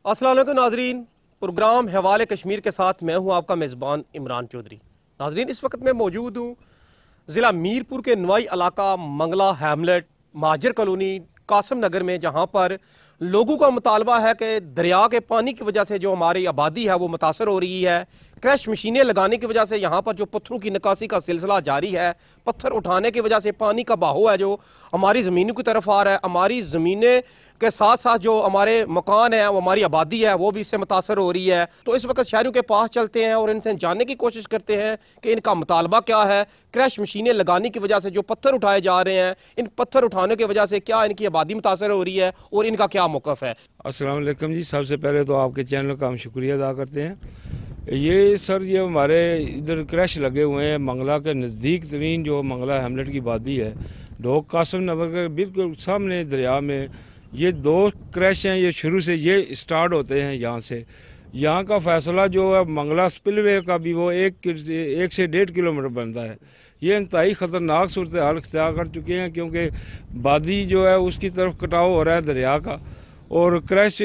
अस्सलाम वालेकुम नाजरीन, प्रोग्राम हवाले कश्मीर के साथ मैं हूं आपका मेज़बान इमरान चौधरी। नाजरीन, इस वक्त मैं मौजूद हूं ज़िला मीरपुर के नवाई इलाका मंगला हैमलेट महाजर कॉलोनी कासम नगर में, जहां पर लोगों का मुतालबा है कि दरिया के पानी की वजह से जो हमारी आबादी है वो मुतासर हो रही है। क्रैश मशीनें लगाने की वजह से यहाँ पर जो पत्थरों की निकासी का सिलसिला जारी है, पत्थर उठाने की वजह से पानी का बहाव है जो हमारी ज़मीनों की तरफ आ रहा है। हमारी ज़मीनें के साथ साथ जो हमारे मकान है, वो हमारी आबादी है, वो भी इससे मुतासर हो रही है। तो इस वक्त शहरों के पास चलते हैं और इनसे जानने की कोशिश करते हैं कि इनका मुतालबा क्या है। क्रैश मशीनें लगाने की वजह से जो पत्थर उठाए जा रहे हैं, इन पत्थर उठाने की वजह से क्या इनकी आबादी मुतासर हो रही है और इनका क्या मौक़िफ़ है। अस्सलाम वालेकुम जी, सबसे पहले तो आपके चैनल का हम शुक्रिया अदा करते हैं। ये सर, ये हमारे इधर क्रैश लगे हुए हैं मंगला के नज़दीक तरीन जो मंगला हैमलेट की वादी है, ढोक कासम नगर के बिल्कुल सामने दरिया में ये दो क्रैश हैं। ये शुरू से ये स्टार्ट होते हैं यहाँ से। यहाँ का फ़ैसला जो है मंगला स्पिलवे का भी वो एक से 1.5 किलोमीटर बनता है। ये इंतहाई ख़तरनाक सूरत हाल इख्तियार कर चुके हैं, क्योंकि वादी जो है उसकी तरफ कटाव हो रहा है दरिया का, और क्रैश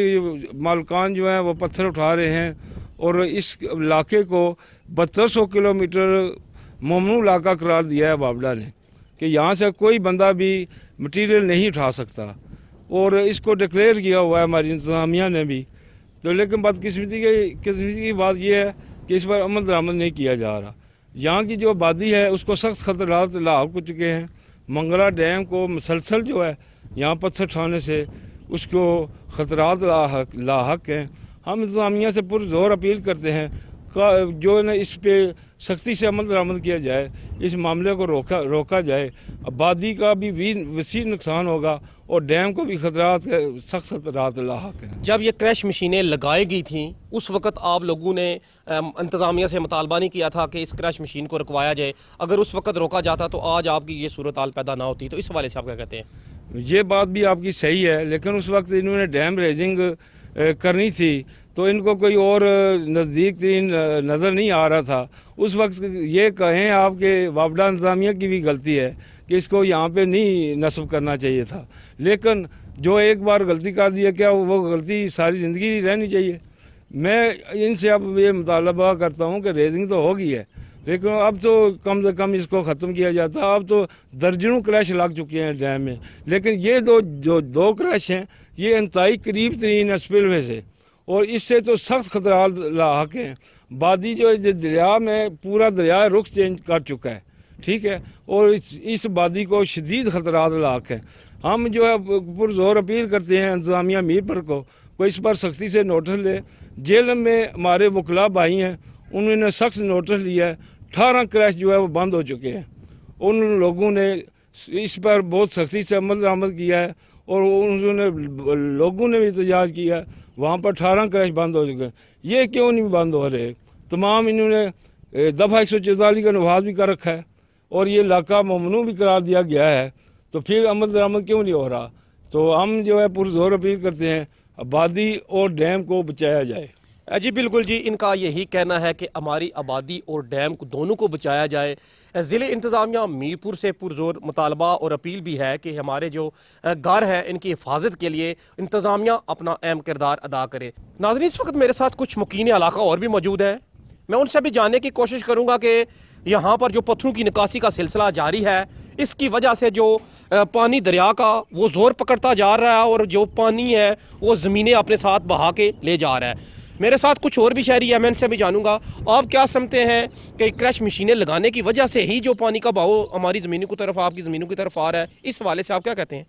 मालकान जो हैं वो पत्थर उठा रहे हैं और इस इलाके को 7200 किलोमीटर ममनू इलाका करार दिया है वापडा ने कि यहाँ से कोई बंदा भी मटीरियल नहीं उठा सकता, और इसको डिक्लेयर किया हुआ है हमारी इंतज़ामिया ने भी। तो लेकिन किस्मती की बात यह है कि इस पर अमल दरामद नहीं किया जा रहा। यहाँ की जो आबादी है उसको सख्त खतरात लाक हो चुके हैं। मंगला डैम को मुसलसल जो है यहाँ पत्थर उठाने से उसको ख़तरात लाहक हैं। हम इंतज़ामिया से पुरज़ोर अपील करते हैं जो है ना इस पे सख्ती से अमल दरामद किया जाए, इस मामले को रोका जाए। आबादी का भी वसी नुकसान होगा और डैम को भी सख्त खतरात लाहक हैं। जब ये क्रैश मशीनें लगाई गई थी उस वक्त आप लोगों ने इंतज़ामिया से मुतालबा नहीं किया था कि इस क्रैश मशीन को रुकवाया जाए? अगर उस वक्त रोका जाता तो आज आपकी ये सूरत हाल पैदा ना होती। तो इस हवाले से आप क्या कहते हैं? ये बात भी आपकी सही है, लेकिन उस वक्त इन्होंने डैम रेजिंग करनी थी तो इनको कोई और नज़दीक नज़र नहीं आ रहा था। उस वक्त ये कहें आपके वापडा इंतज़ामिया की भी गलती है कि इसको यहाँ पे नहीं नस्ब करना चाहिए था, लेकिन जो एक बार गलती कर दिया क्या वो गलती सारी ज़िंदगी रहनी चाहिए। मैं इनसे अब ये मुतालबा करता हूँ कि रेजिंग तो होगी है, लेकिन अब तो कम से कम इसको ख़त्म किया जाता। अब तो दर्जनों क्रैश लग चुके हैं डैम में, लेकिन ये दो क्रैश हैं ये इंतहाई करीब तरीन स्पिलवे से, और इससे तो सख्त खतरा लाक हैं। वादी जो दरिया में पूरा दरिया रुख चेंज कर चुका है, ठीक है, और इस वादी को शदीद खतरात लाक हैं। हम जो है पुरज़ोर अपील करते हैं इंतज़ामिया मीरपुर को इस पर सख्ती से नोटिस ले। जेल में हमारे वकला भाई हैं, उन्होंने सख्त नोटिस लिया है। 18 क्रैश जो है वो बंद हो चुके हैं। उन लोगों ने इस पर बहुत सख्ती से अमल दरामद किया है और उन्होंने लोगों ने भी एहतजाज किया है। वहाँ पर 18 क्रैश बंद हो चुके हैं। ये क्यों नहीं बंद हो रहे? तमाम इन्होंने दफ़ा 144 का नफाज भी कर रखा है और ये इलाका ममनू भी करार दिया गया है, तो फिर अमल दरामद क्यों नहीं हो रहा? तो हम जो है पुरज़ोर अपील करते हैं आबादी और डैम को बचाया जाए। जी बिल्कुल जी, इनका यही कहना है कि हमारी आबादी और डैम को दोनों को बचाया जाए। ज़िले इंतज़ामिया मीरपुर से पुरज़ोर मुतालबा और अपील भी है कि हमारे जो घर है इनकी हिफाजत के लिए इंतज़ामिया अपना अहम किरदार अदा करे। नाज़रीन, इस वक्त मेरे साथ कुछ मुकीन इलाका और भी मौजूद है। मैं उनसे भी जानने की कोशिश करूँगा कि यहाँ पर जो पत्थरों की निकासी का सिलसिला जारी है, इसकी वजह से जो पानी दरिया का वो ज़ोर पकड़ता जा रहा है और जो पानी है वो ज़मीनें अपने साथ बहा के ले जा रहा है। मेरे साथ कुछ और भी शहरी है, मैं इनसे भी जानूंगा आप क्या समझते हैं कि क्रैश मशीनें लगाने की वजह से ही जो पानी का बहाव हमारी ज़मीनों की तरफ, आपकी ज़मीनों की तरफ आ रहा है, इस हवाले से आप क्या कहते हैं?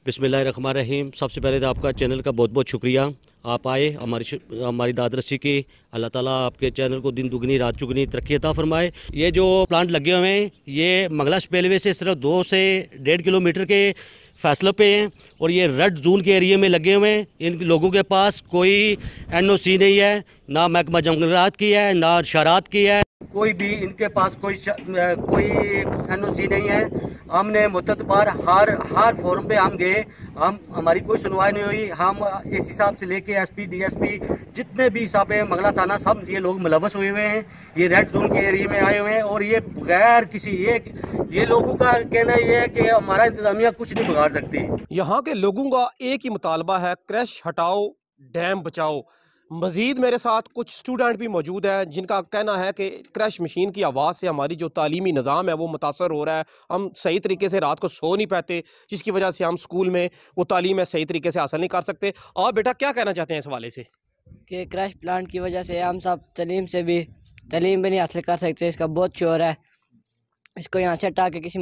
बिस्मिल्लाहिर्रहमानिर्रहीम। सबसे पहले तो आपका चैनल का बहुत बहुत शुक्रिया, आप आए हमारी दादरसी की। अल्लाह ताला आपके चैनल को दिन दुगनी रात चुगनी तरक्की अता फरमाए। ये जो प्लांट लगे हुए हैं ये मंगला स्पिलवे से सिर्फ 2 से 1.5 किलोमीटर के फ़ैसले पे हैं और ये रेड जोन के एरिया में लगे हुए हैं। इन लोगों के पास कोई NOC नहीं है, ना महकमा जंगलात की है, ना शरात की है, कोई भी इनके पास कोई NOC नहीं है। हमने मुद्दत बार हर फोरम पे हम गए, हमारी कोई सुनवाई नहीं हुई। हम इस हिसाब से लेके SP DSP जितने भी हिसाब है मंगला थाना सब ये लोग मुलव्वस हुए हुए हैं, ये रेड जोन के एरिया में आए हुए हैं और ये बगैर किसी ये लोगों का कहना ये है कि हमारा इंतजामिया कुछ नहीं बिगाड़ सकती। यहाँ के लोगों का एक ही मुतालबा है, क्रैश हटाओ डैम बचाओ। मजीद मेरे साथ कुछ स्टूडेंट भी मौजूद हैं जिनका कहना है कि क्रैश मशीन की आवाज़ से हमारी जो तालीमी निज़ाम है वो मुतासर हो रहा है। हम सही तरीके से रात को सो नहीं पाते, जिसकी वजह से हम स्कूल में वो तालीम है सही तरीके से हासिल नहीं कर सकते। आप बेटा क्या कहना चाहते हैं इस हवाले से? कि क्रैश प्लांट की वजह से हम सब तलीम भी नहीं हासिल कर सकते। इसका बहुत शोर है, इसको यहाँ से हटा के किसी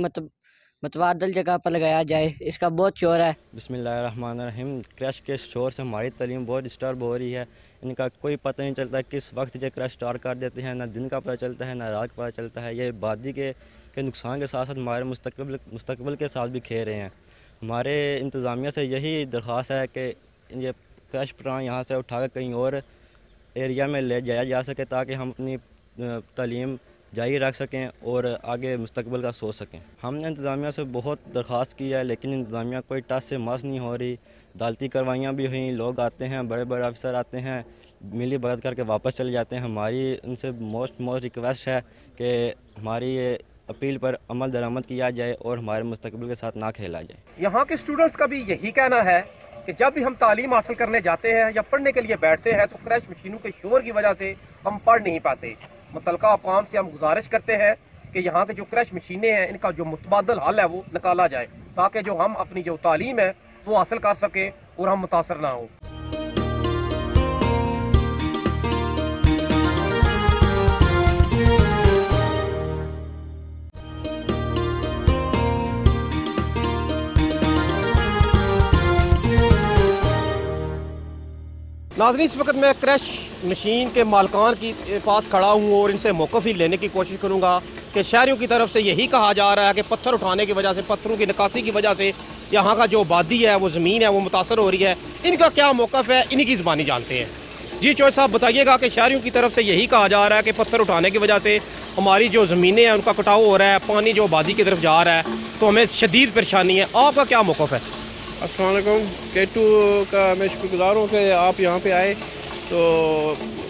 मतवादल जगह पर लगाया जाए, इसका बहुत शोर है। बिस्मिल्लाहिर्रहमानिर्रहीम। क्रैश के शोर से हमारी तालीम बहुत डिस्टर्ब हो रही है। इनका कोई पता नहीं चलता किस वक्त ये क्रैश स्टार्ट कर देते हैं, ना दिन का पता चलता है ना रात का पता चलता है। ये आबादी के नुकसान के साथ साथ हमारे मुस्तकबिल के साथ भी खेल रहे हैं। हमारे इंतज़ामिया से यही दरख्वास्त है कि ये क्रैश प्लान यहाँ से उठा कर कहीं और एरिया में ले जाया जा सके ताकि हम अपनी तालीम जारी रख सकें और आगे मुस्तकबिल का सोच सकें। हमने इंतज़ामिया से बहुत दरख्वास्त की है लेकिन इंतज़ामिया कोई टस से मस नहीं हो रही। अदालती कार्रवाइयाँ भी हुई, लोग आते हैं, बड़े बड़े अफसर आते हैं, मिली भगत करके वापस चले जाते हैं। हमारी उनसे मोस्ट रिक्वेस्ट है कि हमारी ये अपील पर अमल दरामद किया जाए और हमारे मुस्तकबिल के साथ ना खेला जाए। यहाँ के स्टूडेंट्स का भी यही कहना है कि जब भी हम तालीम हासिल करने जाते हैं या पढ़ने के लिए बैठते हैं तो क्रैश मशीनों के शोर की वजह से हम पढ़ नहीं पाते। मुतलका अक़वाम से हम गुजारिश करते हैं कि यहाँ के जो क्रैश मशीनें हैं इनका जो मुतबादल हल है वो निकाला जाए ताकि जो हम अपनी जो तालीम है वो हासिल कर सकें और हम मुतासर ना हो। नाज़रीन, इस वक्त मैं क्रैश मशीन के मालकान की पास खड़ा हूँ और इनसे मौक़िफ़ लेने की कोशिश करूँगा कि शहरियों की तरफ से यही कहा जा रहा है कि पत्थर उठाने की वजह से, पत्थरों की निकासी की वजह से यहाँ का जो आबादी है वो ज़मीन है वो मुतासर हो रही है। इनका क्या मौक़िफ़ है, इन्हीं की ज़बानी जानते हैं। जी चौधरी साहब बताइएगा कि शहरियों की तरफ से यही कहा जा रहा है कि पत्थर उठाने की वजह से हमारी जो ज़मीनें हैं उनका कटाव हो रहा है, पानी जो आबादी की तरफ जा रहा है तो हमें शदीद परेशानी है। आपका क्या मौक़िफ़ है? अस्सलाम वालेकुम। K2 का मैं शुक्रगुज़ार हूँ कि आप यहाँ पे आए। तो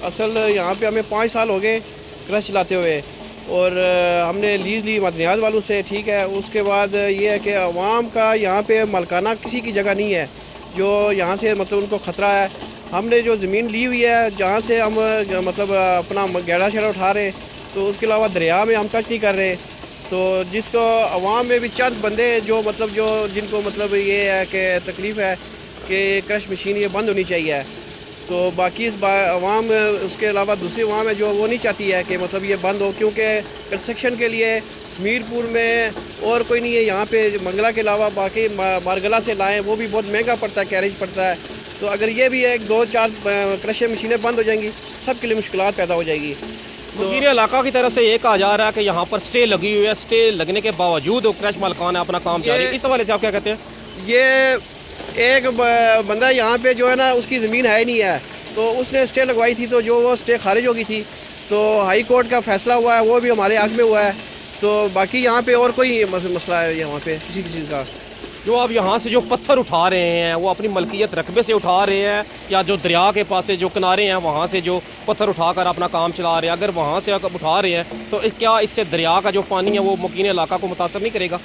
असल यहाँ पे हमें 5 साल हो गए क्रश चलाते हुए और हमने लीज़ ली मदनियाज वालों से, ठीक है। उसके बाद ये है कि अवाम का यहाँ पे मलकाना किसी की जगह नहीं है जो यहाँ से मतलब उनको ख़तरा है। हमने जो ज़मीन ली हुई है जहाँ से हम मतलब अपना गेड़ा शेड़ा उठा रहे, तो उसके अलावा दरिया में हम टच नहीं कर रहे। तो जिसको अवाम में भी चंद बंदे जो मतलब जो जिनको मतलब ये है कि तकलीफ़ है कि क्रश मशीन ये बंद होनी चाहिए, तो बाकी इस अवाम उसके अलावा दूसरी अवाम है जो वो नहीं चाहती है कि मतलब ये बंद हो, क्योंकि कंस्ट्रक्शन के लिए मीरपुर में और कोई नहीं है। यहाँ पे मंगला के अलावा बाकी मारगला से लाएँ वो भी बहुत महंगा पड़ता है, कैरेज पड़ता है। तो अगर ये भी एक 2-4 क्रशर मशीनें बंद हो जाएंगी सबके लिए मुश्किलात पैदा हो जाएगी। मुदीर इलाका की तरफ से ये कहा जा रहा है कि यहाँ पर स्टे लगी हुई है, स्टे लगने के बावजूद क्रैश मालकान अपना काम जारी। इस हवाले से आप क्या कहते हैं? ये एक बंदा यहाँ पे जो है ना उसकी ज़मीन है ही नहीं है, तो उसने स्टे लगवाई थी, तो जो वो स्टे खारिज हो गई थी, तो हाई कोर्ट का फैसला हुआ है, वो भी हमारे हक़ में हुआ है। तो बाकी यहाँ पे और कोई मसला है यहाँ पे किसी चीज़ का? जो आप यहाँ से जो पत्थर उठा रहे हैं वो अपनी मलकियत रकबे से उठा रहे हैं या जो दरिया के पास से जो किनारे हैं वहाँ से जो पत्थर उठाकर अपना काम चला रहे हैं? अगर वहाँ से अगर उठा रहे हैं तो क्या इससे दरिया का जो पानी है वो मकीन इलाका को मुतासर नहीं करेगा?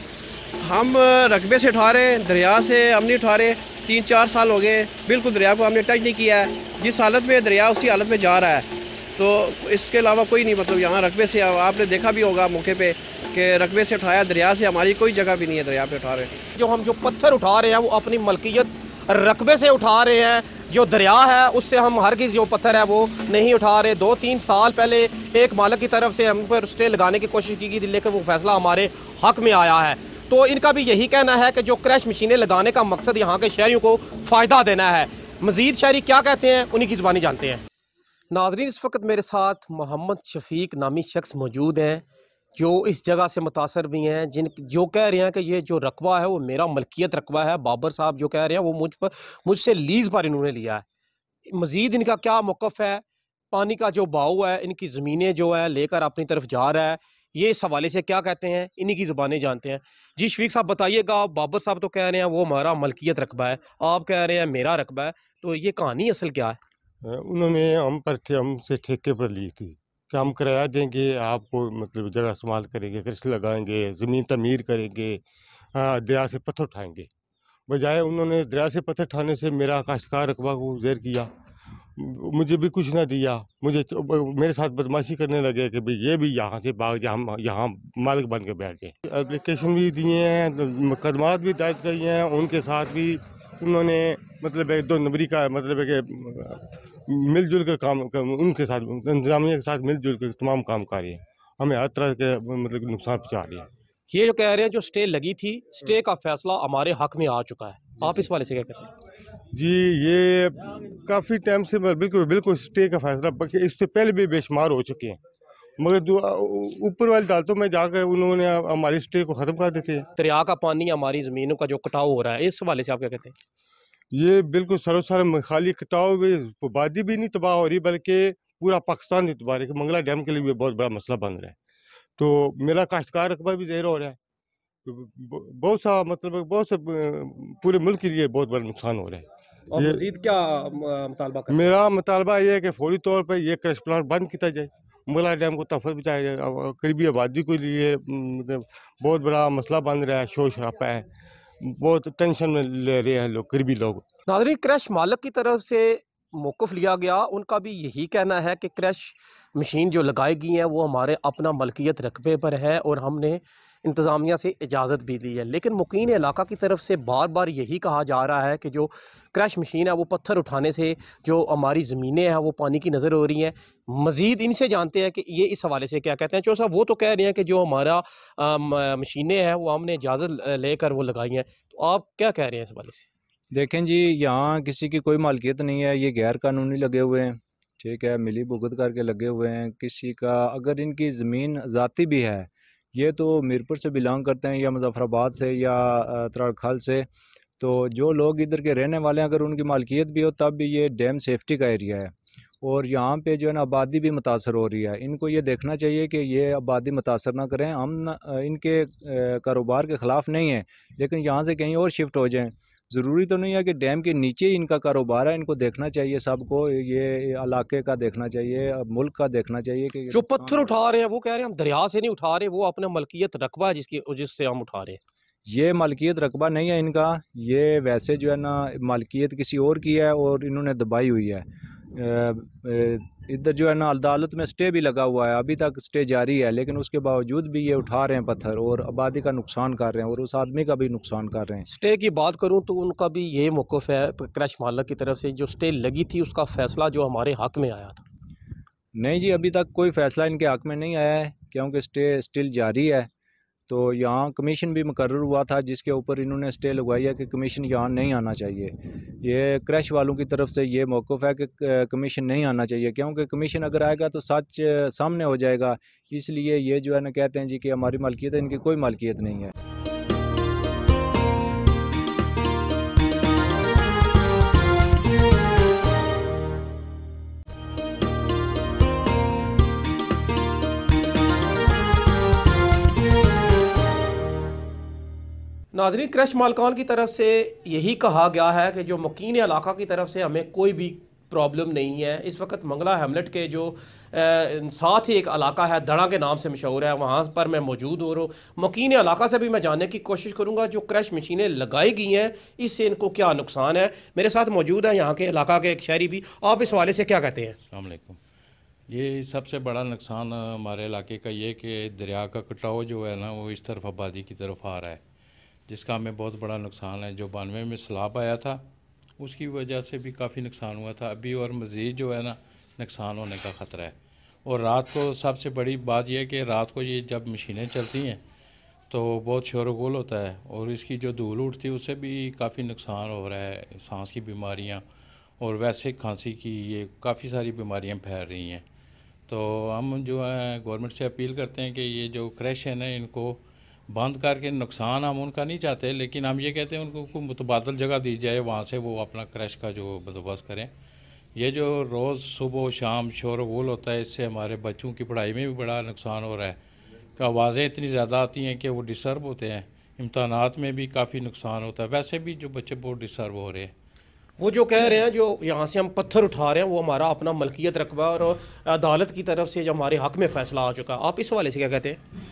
हम रकबे से उठा रहे हैं, दरिया से हम नहीं उठा रहे। 3-4 साल हो गए बिल्कुल दरिया को हमने टच नहीं किया है। जिस हालत में दरिया उसी हालत में जा रहा है, तो इसके अलावा कोई नहीं। मतलब यहाँ रकबे से आपने देखा भी होगा मौके पे कि रकबे से उठाया, दरिया से हमारी कोई जगह भी नहीं है दरिया पे उठा रहे। जो हम जो पत्थर उठा रहे हैं वो अपनी मलकियत रकबे से उठा रहे हैं, जो दरिया है उससे हम हरगिज़ जो पत्थर है वो नहीं उठा रहे। 2-3 साल पहले एक मालिक की तरफ से हम पर स्टे लगाने की कोशिश की गई थी लेकिन वो फैसला हमारे हक़ में आया है। तो इनका भी यही कहना है कि जो क्रैश मशीनें लगाने का मकसद यहाँ के शहरियों को फ़ायदा देना है। मज़ीद शहरी क्या कहते हैं उन्हीं की ज़बानी जानते हैं। नाज़रीन, इस वक्त मेरे साथ मोहम्मद शफीक नामी शख्स मौजूद हैं जो इस जगह से मुतासर भी हैं, जो कह रहे हैं कि ये जो रकबा है वो मेरा मलकियत रकबा है। बाबर साहब जो कह रहे हैं वो मुझसे लीज़ पर इन्होंने लिया है। मज़ीद इनका क्या मौक़िफ़ है, पानी का जो बहाव है, इनकी ज़मीनें जो है लेकर अपनी तरफ जा रहा है, ये इस हवाले से क्या कहते हैं इन्हीं की ज़ुबानें जानते हैं। जी शफीक साहब बताइएगा, बाबर साहब तो कह रहे हैं वो हमारा मलकियत रकबा है, आप कह रहे हैं मेरा रकबा है, तो ये कहानी असल क्या है? उन्होंने हमसे ठेके पर ली थी कि हम किराया देंगे, आपको मतलब जगह इस्तेमाल करेंगे, कृषि लगाएंगे, ज़मीन तमीर करेंगे, दरिया से पत्थर उठाएंगे। बजाय उन्होंने दरिया से पत्थर उठाने से मेरा काश्तकार रकबा को ज़ेर किया, मुझे भी कुछ ना दिया। मुझे मेरे साथ बदमाशी करने लगे कि भाई ये भी यहाँ से भाग जा, हम यहाँ मालिक बन के बैठ गए। एप्लीकेशन भी दिए हैं, मुकदमात भी दायर किए हैं, उनके साथ भी उन्होंने मतलब 2 नंबरी का मतलब है कि मिलजुल कर काम उनके साथ इंतजामिया के साथ मिलजुल कर तमाम काम कर रहे हैं, हमें हर तरह के मतलब नुकसान पहुँचा रहे हैं। ये जो कह रहे हैं जो स्टे लगी थी, स्टे का फैसला हमारे हक में आ चुका है, आप इस वाले से क्या कहते हैं? जी, ये काफ़ी टाइम से बिल्कुल स्टे का फैसला इससे पहले भी बेशुमार हो चुके हैं, मगर ऊपर वाली अदालतों में जाकर उन्होंने हमारी स्टे को ख़त्म कर देते हैं। दरिया का पानी हमारी ज़मीनों का जो कटाव हो रहा है, इस हवाले से आप क्या कहते हैं? ये बिल्कुल सरोसर खाली कटाव भी, आबादी भी नहीं तबाह हो रही बल्कि पूरा पाकिस्तान नहीं तबाह रही। मंगला डैम के लिए भी बहुत बड़ा मसला बन रहा है, तो मेरा काश्तकार रकबा भी ज़ेर हो रहा है। बहुत सा मतलब बहुत से पूरे मुल्क के लिए बहुत बड़ा नुकसान हो रहा है। और मज़ीद क्या मुतालबा करें? मेरा मुतालबा ये है कि फौरी तौर पर यह क्रश प्लांट बंद किया जाए, मंगला डैम को तहफ़्फ़ुज़ बचाया जाए। करीबी आबादी के लिए मतलब बहुत बड़ा मसला बन रहा है, शोर शराबा है, बहुत टेंशन में ले रहे हैं लोग, करीबी लोग। नाज़रीन, क्रश मालिक की तरफ से मौक़िफ़ लिया गया, उनका भी यही कहना है कि क्रश मशीन जो लगाई गई है वो हमारे अपना मलकियत रकबे पर है और हमने इंतज़ामिया से इजाज़त भी ली है। लेकिन मुकीन इलाका की तरफ से बार बार यही कहा जा रहा है कि जो क्रश मशीन है वो पत्थर उठाने से जो हमारी ज़मीनें हैं वो पानी की नज़र हो रही हैं। मज़ीद इनसे जानते हैं कि ये इस हवाले से क्या कहते हैं। चौधरी साहब, वो तो कह रहे हैं कि जो हमारा मशीनें हैं वो हमने इजाज़त लेकर वो लगाई हैं, तो आप क्या कह रहे हैं इस हवाले से? देखें जी, यहाँ किसी की कोई मालकियत नहीं है, ये गैर कानूनी लगे हुए हैं, ठीक है, मिली भुगत करके लगे हुए हैं। किसी का अगर इनकी ज़मीन ज़ाती भी है, ये तो मीरपुर से बिलोंग करते हैं या मुजफ्फराबाद से या त्राड़खल से, तो जो लोग इधर के रहने वाले हैं अगर उनकी मालकियत भी हो तब भी ये डैम सेफ्टी का एरिया है और यहाँ पे जो है ना आबादी भी मुतासर हो रही है। इनको ये देखना चाहिए कि ये आबादी मुतासर ना करें। हम इनके कारोबार के ख़िलाफ़ नहीं हैं, लेकिन यहाँ से कहीं और शिफ्ट हो जाएँ। ज़रूरी तो नहीं है कि डैम के नीचे ही इनका कारोबार है, इनको देखना चाहिए सबको, ये इलाके का देखना चाहिए, मुल्क का देखना चाहिए कि जो पत्थर उठा रहे हैं वो कह रहे हैं हम दरिया से नहीं उठा रहे, वो अपना मलकियत रकबा है जिससे हम उठा रहे हैं। ये मालकियत रकबा नहीं है इनका, ये वैसे जो है ना मालकियत किसी और की है और इन्होंने दबाई हुई है। इधर जो है ना अदालत में स्टे भी लगा हुआ है, अभी तक स्टे जारी है, लेकिन उसके बावजूद भी ये उठा रहे हैं पत्थर और आबादी का नुकसान कर रहे हैं और उस आदमी का भी नुकसान कर रहे हैं। स्टे की बात करूं तो उनका भी ये मौक़िफ़ है क्रश मालिक की तरफ से, जो स्टे लगी थी उसका फ़ैसला जो हमारे हक में आया था। नहीं जी, अभी तक कोई फ़ैसला इनके हक में नहीं आया है क्योंकि स्टे स्टिल जारी है। तो यहाँ कमीशन भी मुकर्रर हुआ था जिसके ऊपर इन्होंने स्टे लगवाई है कि कमीशन यहाँ नहीं आना चाहिए। ये क्रश वालों की तरफ से ये मौक़िफ़ है कि कमीशन नहीं आना चाहिए, क्योंकि कमीशन अगर आएगा तो सच सामने हो जाएगा। इसलिए ये जो है ना कहते हैं जी कि हमारी मालकियत है, इनकी कोई मालकियत नहीं है। नाज़रीन, क्रश मालकान की तरफ से यही कहा गया है कि जो मुकीन इलाका की तरफ से हमें कोई भी प्रॉब्लम नहीं है। इस वक्त मंगला हैमलेट के जो साथ ही एक इलाका है दड़ा के नाम से मशहूर है, वहाँ पर मैं मौजूद हूँ। मुकीन इलाका से भी मैं जानने की कोशिश करूँगा जो क्रश मशीनें लगाई गई हैं इससे इनको क्या नुकसान है। मेरे साथ मौजूद है यहाँ के इलाका के एक शहरी भी, आप इस हवाले से क्या कहते हैं? अस्सलाम वालेकुम। ये सबसे बड़ा नुकसान हमारे इलाके का ये कि दरिया का कटाव जो है ना वो इस तरफ आबादी की तरफ आ रहा है, जिसका हमें बहुत बड़ा नुकसान है। जो 92 में सैलाब आया था उसकी वजह से भी काफ़ी नुकसान हुआ था अभी, और मज़ीद जो है ना नुकसान होने का ख़तरा है। और रात को सबसे बड़ी बात यह है कि रात को ये जब मशीनें चलती हैं तो बहुत शोरगुल होता है और इसकी जो धूल उठती है उससे भी काफ़ी नुकसान हो रहा है। सांस की बीमारियां और वैसे खांसी की ये काफ़ी सारी बीमारियां फैल रही हैं। तो हम जो है गवर्नमेंट से अपील करते हैं कि ये जो क्रश है ना इनको बंद करके, नुकसान हम उनका नहीं चाहते लेकिन हम ये कहते हैं उनको कोई मुतबादल जगह दी जाए, वहाँ से वो अपना क्रश का जो बंदोबस्त करें। ये जो रोज़ सुबह शाम शोरगुल होता है इससे हमारे बच्चों की पढ़ाई में भी बड़ा नुकसान हो रहा है कि आवाज़ें इतनी ज़्यादा आती हैं कि वो डिस्टर्ब होते हैं। इम्तहानात में भी काफ़ी नुकसान होता है, वैसे भी जो बच्चे बहुत डिस्टर्ब हो रहे हैं। वो जो कह रहे हैं जो यहाँ से हम पत्थर उठा रहे हैं वो हमारा अपना मलकियत रकबा और अदालत की तरफ से जो हमारे हक में फ़ैसला आ चुका है, आप इस हवाले से क्या कहते हैं?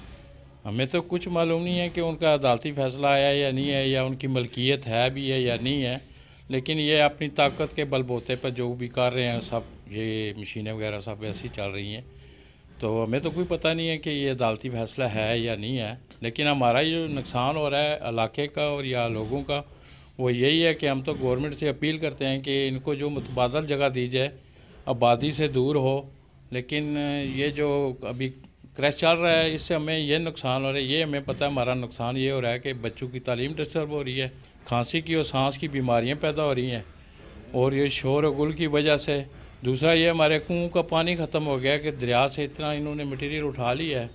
हमें तो कुछ मालूम नहीं है कि उनका अदालती फ़ैसला आया या नहीं है, या उनकी मलकियत है भी है या नहीं है, लेकिन ये अपनी ताकत के बलबूते पर जो भी कर रहे हैं सब, ये मशीनें वगैरह सब ऐसी चल रही हैं। तो हमें तो कोई पता नहीं है कि ये अदालती फ़ैसला है या नहीं है, लेकिन हमारा जो नुकसान हो रहा है इलाके का और या लोगों का, वो यही है कि हम तो गवर्नमेंट से अपील करते हैं कि इनको जो मुतबादल जगह दी जाए, आबादी से दूर हो। लेकिन ये जो अभी क्रैश चल रहा है, इससे हमें ये नुकसान हो रहा है, ये हमें पता है हमारा नुकसान ये हो रहा है कि बच्चों की तालीम डिस्टर्ब हो रही है, खांसी की और सांस की बीमारियां पैदा हो रही हैं, और ये शोर और गुल की वजह से। दूसरा ये हमारे कुओं का पानी ख़त्म हो गया कि दरिया से इतना इन्होंने मटीरियल उठा लिया है,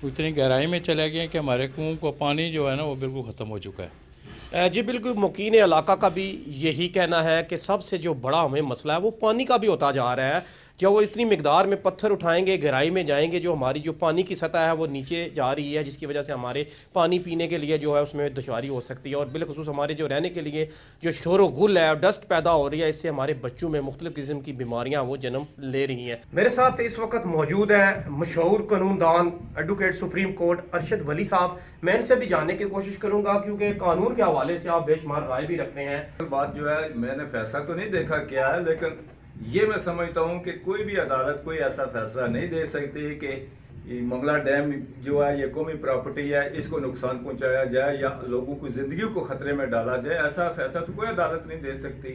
इतनी गहराई में चले गए कि हमारे कुओं का पानी जो है ना वो बिल्कुल ख़त्म हो चुका है। जी बिल्कुल, मुकीन इलाका का भी यही कहना है कि सबसे जो बड़ा हमें मसला है वो पानी का भी होता जा रहा है। जब वो इतनी मिकदार में पत्थर उठाएंगे, गहराई में जाएंगे, जो हमारी जो पानी की सतह है वो नीचे जा रही है, जिसकी वजह से हमारे पानी पीने के लिए जो है उसमें दुश्वारी हो सकती है, और बिलखुसूस हमारे जो रहने के लिए जो शोर गुल है, डस्ट पैदा हो रही है, इससे हमारे बच्चों में मुख्तलिफ किस्म की बीमारियाँ वो जन्म ले रही हैं। मेरे साथ इस वक्त मौजूद हैं मशहूर कानूनदान एडवोकेट सुप्रीम कोर्ट अरशद वली साहब। मैं इनसे भी जानने की कोशिश करूँगा, क्योंकि कानून के हवाले से आप बेशुमार राय भी रखते हैं। बात जो है, मैंने फैसला तो नहीं देखा क्या है, लेकिन ये मैं समझता हूँ कि कोई भी अदालत कोई ऐसा फैसला नहीं दे सकती कि मंगला डैम जो है ये कौमी प्रॉपर्टी है, इसको नुकसान पहुंचाया जाए या लोगों की जिंदगी को खतरे में डाला जाए। ऐसा फैसला तो कोई अदालत नहीं दे सकती।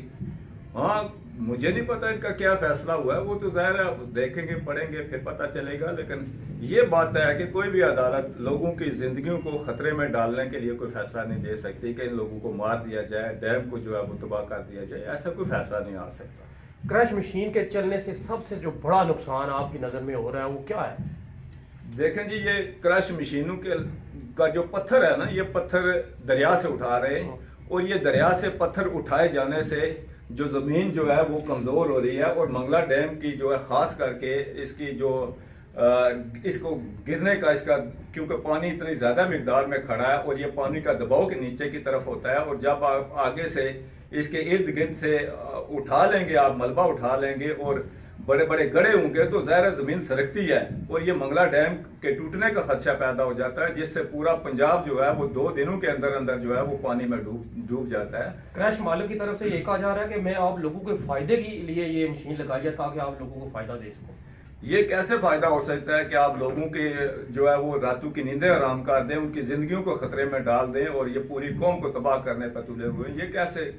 हाँ, मुझे नहीं पता इनका क्या फैसला हुआ है, वो तो जाहिर है देखेंगे पढ़ेंगे फिर पता चलेगा, लेकिन ये बात है कि कोई भी अदालत लोगों की जिंदगियों को खतरे में डालने के लिए कोई फैसला नहीं दे सकती कि इन लोगों को मार दिया जाए, डैम को जो है वो तबाह कर दिया जाए। ऐसा कोई फैसला नहीं आ सकता। क्रैश मशीन के चलने से सबसे जो बड़ा नुकसान आपकी नज़र में हो रहा है वो क्या है? देखें जी, ये क्रश मशीनों का जो पत्थर है ना, ये पत्थर दरिया से उठा रहे हैं, और ये दरिया से पत्थर उठाए जाने से जो ज़मीन जो है वो कमज़ोर हो रही है, और मंगला डैम की जो है ख़ास करके इसकी जो इसको गिरने का इसका, क्योंकि पानी इतनी ज़्यादा मिकदार में खड़ा है और ये पानी का दबाव के नीचे की तरफ होता है, और जब आप आगे से इसके इर्द गिर्द से उठा लेंगे, आप मलबा उठा लेंगे और बड़े बड़े गड्ढे होंगे, तो ज़ाहिर ज़मीन सरकती है और ये मंगला डैम के टूटने का खदशा पैदा हो जाता है, जिससे पूरा पंजाब जो है वो 2 दिनों के अंदर अंदर जो है वो पानी में डूब जाता है। क्रैश मालिक की तरफ से ये कहा जा रहा है कि मैं आप लोगों के फायदे के लिए ये मशीन लगाई है ताकि आप लोगों को फायदा दे सको। ये कैसे फायदा हो सकता है कि आप लोगों के जो है वो रातों की नींदें हराम कर दें, उनकी जिंदगियों को खतरे में डाल दें और ये पूरी कौम को तबाह करने पर तुले हुए, ये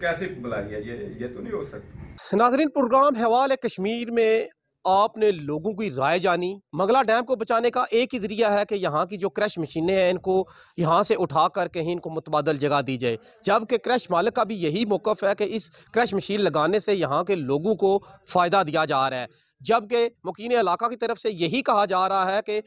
कैसे बुलाई है? ये तो नहीं हो सकता। नाज़रीन, प्रोग्राम हवाले कश्मीर में आपने लोगों की राय जानी। मंगला डैम को बचाने का एक ही जरिया है कि यहाँ की जो क्रश मशीनें हैं इनको यहाँ से उठा कर कहीं इनको मुतबादल जगह दी जाए, जबकि क्रश मालिक का भी यही मौक़िफ़ है कि इस क्रश मशीन लगाने से यहाँ के लोगों को फ़ायदा दिया जा रहा है, जबकि मुकीन इलाका की तरफ से यही कहा जा रहा है कि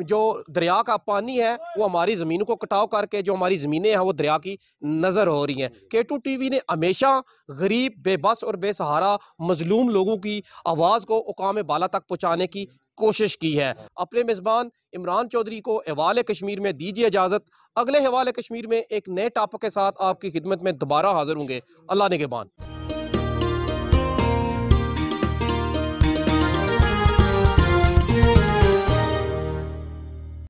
जो दरिया का पानी है वो हमारी ज़मीनों को कटाव करके जो हमारी ज़मीनें हैं वो दरिया की नज़र हो रही हैं। K2 TV ने हमेशा गरीब, बेबस और बेसहारा मजलूम लोगों की आवाज़ को उकाम बाला तक पहुँचाने की कोशिश की है। अपने मेज़बान इमरान चौधरी को हवाले कश्मीर में दीजिए इजाज़त। अगले हवाले कश्मीर में एक नए टॉपिक के साथ आपकी खिदमत में दोबारा हाजिर होंगे। अल्लाह निगहबान।